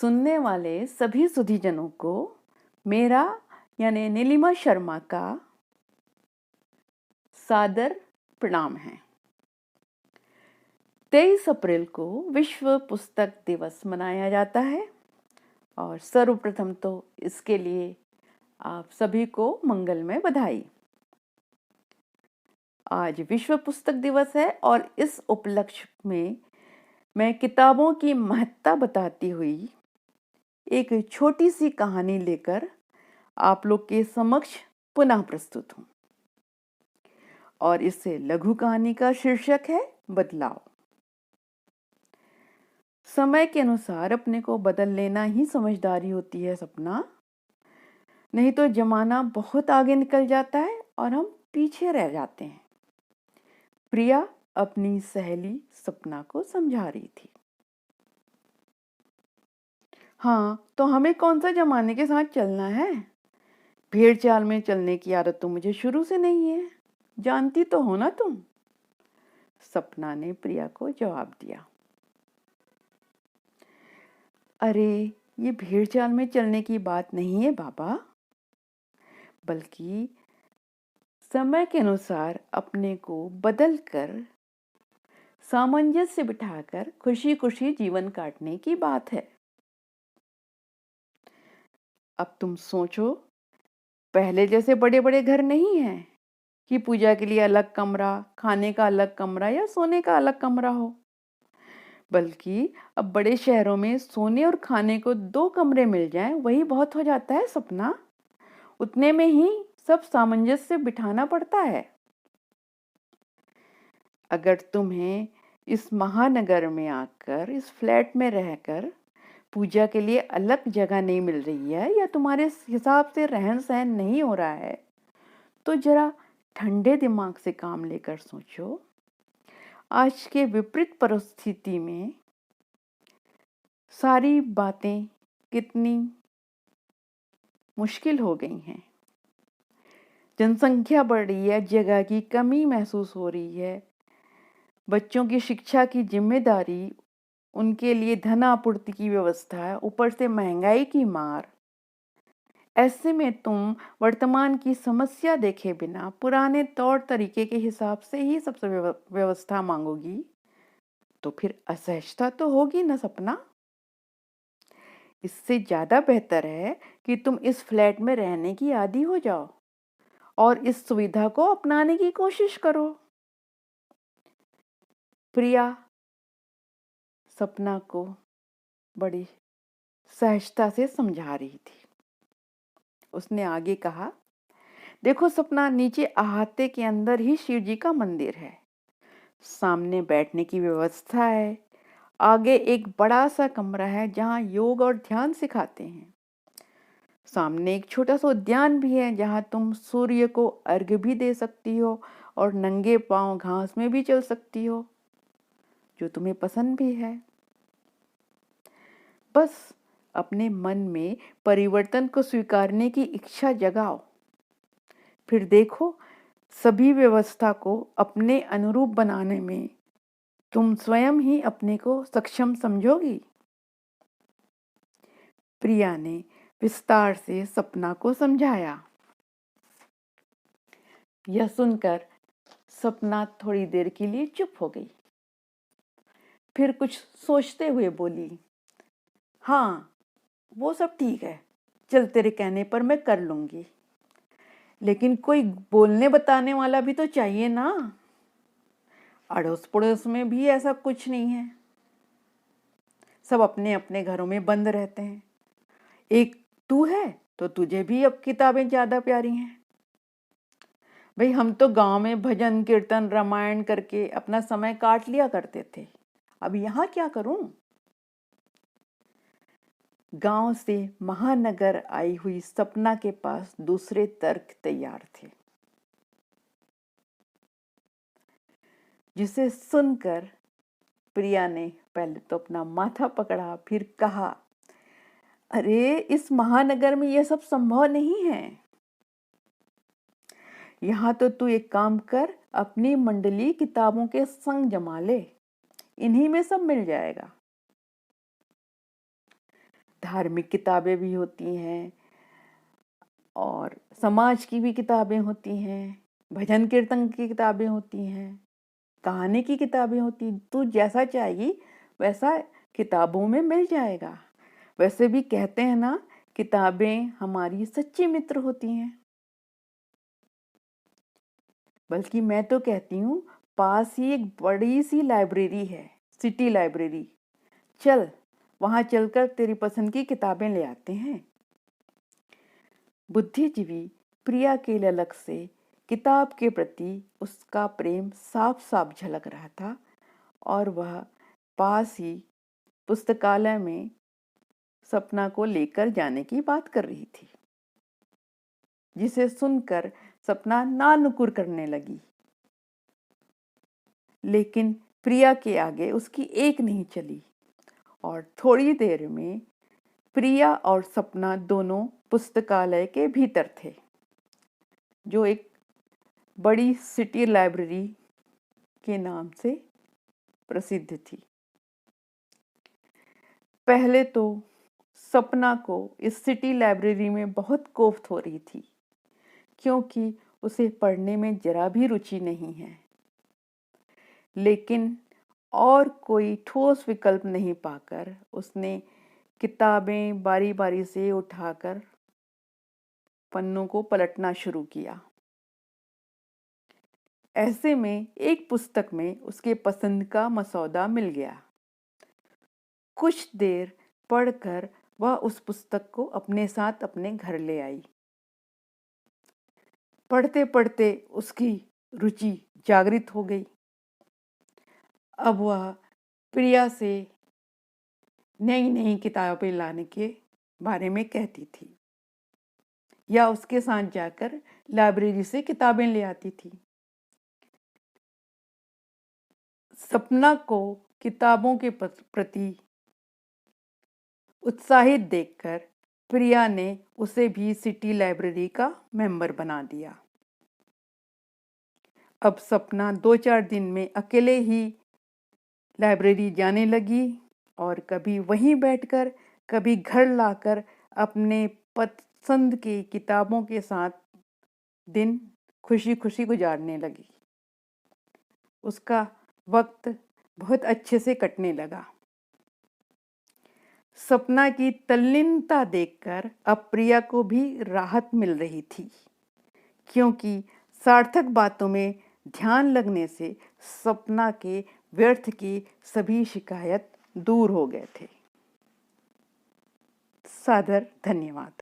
सुनने वाले सभी सुधीजनों को मेरा यानी नीलिमा शर्मा का सादर प्रणाम है। 23 अप्रैल को विश्व पुस्तक दिवस मनाया जाता है और सर्वप्रथम तो इसके लिए आप सभी को मंगलमय बधाई। आज विश्व पुस्तक दिवस है और इस उपलक्ष्य में मैं किताबों की महत्ता बताती हुई एक छोटी सी कहानी लेकर आप लोग के समक्ष पुनः प्रस्तुत हूं और इससे लघु कहानी का शीर्षक है बदलाव। समय के अनुसार अपने को बदल लेना ही समझदारी होती है सपना, नहीं तो जमाना बहुत आगे निकल जाता है और हम पीछे रह जाते हैं। प्रिया अपनी सहेली सपना को समझा रही थी। हाँ, तो हमें कौन सा जमाने के साथ चलना है? भेड़ चाल में चलने की आदत तो मुझे शुरू से नहीं है, जानती तो हो ना तुम। सपना ने प्रिया को जवाब दिया। अरे, ये भेड़ चाल में चलने की बात नहीं है बाबा, बल्कि समय के अनुसार अपने को बदल कर सामंजस्य बिठाकर खुशी खुशी जीवन काटने की बात है। अब तुम सोचो, पहले जैसे बड़े बड़े घर नहीं हैं कि पूजा के लिए अलग कमरा, खाने का अलग कमरा या सोने का अलग कमरा हो, बल्कि अब बड़े शहरों में सोने और खाने को 2 कमरे मिल जाएं वही बहुत हो जाता है सपना। उतने में ही सब सामंजस्य बिठाना पड़ता है। अगर तुम्हें इस महानगर में आकर, इस फ्लैट में रहकर पूजा के लिए अलग जगह नहीं मिल रही है या तुम्हारे हिसाब से रहन सहन नहीं हो रहा है, तो जरा ठंडे दिमाग से काम लेकर सोचो। आज के विपरीत परिस्थिति में सारी बातें कितनी मुश्किल हो गई हैं। जनसंख्या बढ़ रही है, जगह की कमी महसूस हो रही है, बच्चों की शिक्षा की जिम्मेदारी, उनके लिए धन आपूर्ति की व्यवस्था, ऊपर से महंगाई की मार। ऐसे में तुम वर्तमान की समस्या देखे बिना पुराने तौर तरीके के हिसाब से ही सबसे व्यवस्था मांगोगी, तो फिर असहजता तो होगी ना सपना। इससे ज्यादा बेहतर है कि तुम इस फ्लैट में रहने की आदी हो जाओ और इस सुविधा को अपनाने की कोशिश करो। प्रिया सपना को बड़ी सहजता से समझा रही थी। उसने आगे कहा, देखो सपना, नीचे अहाते के अंदर ही शिव जी का मंदिर है, सामने बैठने की व्यवस्था है, आगे एक बड़ा सा कमरा है जहाँ योग और ध्यान सिखाते हैं, सामने एक छोटा सा उद्यान भी है जहाँ तुम सूर्य को अर्घ्य भी दे सकती हो और नंगे पांव घास में भी चल सकती हो, जो तुम्हें पसंद भी है। बस अपने मन में परिवर्तन को स्वीकारने की इच्छा जगाओ, फिर देखो सभी व्यवस्था को अपने अनुरूप बनाने में तुम स्वयं ही अपने को सक्षम समझोगी। प्रिया ने विस्तार से सपना को समझाया। यह सुनकर सपना थोड़ी देर के लिए चुप हो गई, फिर कुछ सोचते हुए बोली, हाँ वो सब ठीक है, चल तेरे कहने पर मैं कर लूंगी, लेकिन कोई बोलने बताने वाला भी तो चाहिए ना। अड़ोस पड़ोस में भी ऐसा कुछ नहीं है, सब अपने अपने घरों में बंद रहते हैं। एक तू है तो तुझे भी अब किताबें ज्यादा प्यारी हैं। भाई हम तो गांव में भजन कीर्तन रामायण करके अपना समय काट लिया करते थे, अब यहाँ क्या करूं। गांव से महानगर आई हुई सपना के पास दूसरे तर्क तैयार थे, जिसे सुनकर प्रिया ने पहले तो अपना माथा पकड़ा, फिर कहा, अरे इस महानगर में यह सब संभव नहीं है। यहाँ तो तू एक काम कर, अपनी मंडली किताबों के संग जमा ले, इन्हीं में सब मिल जाएगा। धार्मिक किताबें भी होती हैं और समाज की भी किताबें होती हैं, भजन कीर्तन की किताबें होती हैं, कहानी की किताबें होती। तू जैसा चाहेगी वैसा किताबों में मिल जाएगा। वैसे भी कहते हैं ना, किताबें हमारी सच्ची मित्र होती हैं। बल्कि मैं तो कहती हूँ, पास ही एक बड़ी सी लाइब्रेरी है, सिटी लाइब्रेरी। चल, वहाँ चलकर तेरी पसंद की किताबें ले आते हैं। बुद्धिजीवी प्रिया के ललक से किताब के प्रति उसका प्रेम साफ साफ झलक रहा था और वह पास ही पुस्तकालय में सपना को लेकर जाने की बात कर रही थी, जिसे सुनकर सपना नानुकुर करने लगी। लेकिन प्रिया के आगे उसकी एक नहीं चली और थोड़ी देर में प्रिया और सपना दोनों पुस्तकालय के भीतर थे, जो एक बड़ी सिटी लाइब्रेरी के नाम से प्रसिद्ध थी। पहले तो सपना को इस सिटी लाइब्रेरी में बहुत कोफ्त हो रही थी, क्योंकि उसे पढ़ने में जरा भी रुचि नहीं है। लेकिन और कोई ठोस विकल्प नहीं पाकर उसने किताबें बारी बारी से उठाकर पन्नों को पलटना शुरू किया। ऐसे में एक पुस्तक में उसके पसंद का मसौदा मिल गया। कुछ देर पढ़कर वह उस पुस्तक को अपने साथ अपने घर ले आई। पढ़ते पढ़ते उसकी रुचि जागृत हो गई। अब वह प्रिया से नई नई किताबें लाने के बारे में कहती थी या उसके साथ जाकर लाइब्रेरी से किताबें ले आती थी। सपना को किताबों के प्रति उत्साहित देखकर प्रिया ने उसे भी सिटी लाइब्रेरी का मेंबर बना दिया। अब सपना 2-4 दिन में अकेले ही लाइब्रेरी जाने लगी और कभी वहीं बैठकर, कभी घर लाकर अपने पसंद की किताबों के साथ दिन खुशी खुशी गुजारने लगी। उसका वक्त बहुत अच्छे से कटने लगा। सपना की तल्लीनता देखकर अब प्रिया को भी राहत मिल रही थी, क्योंकि सार्थक बातों में ध्यान लगने से सपना के व्यर्थ की सभी शिकायत दूर हो गए थे। सादर धन्यवाद।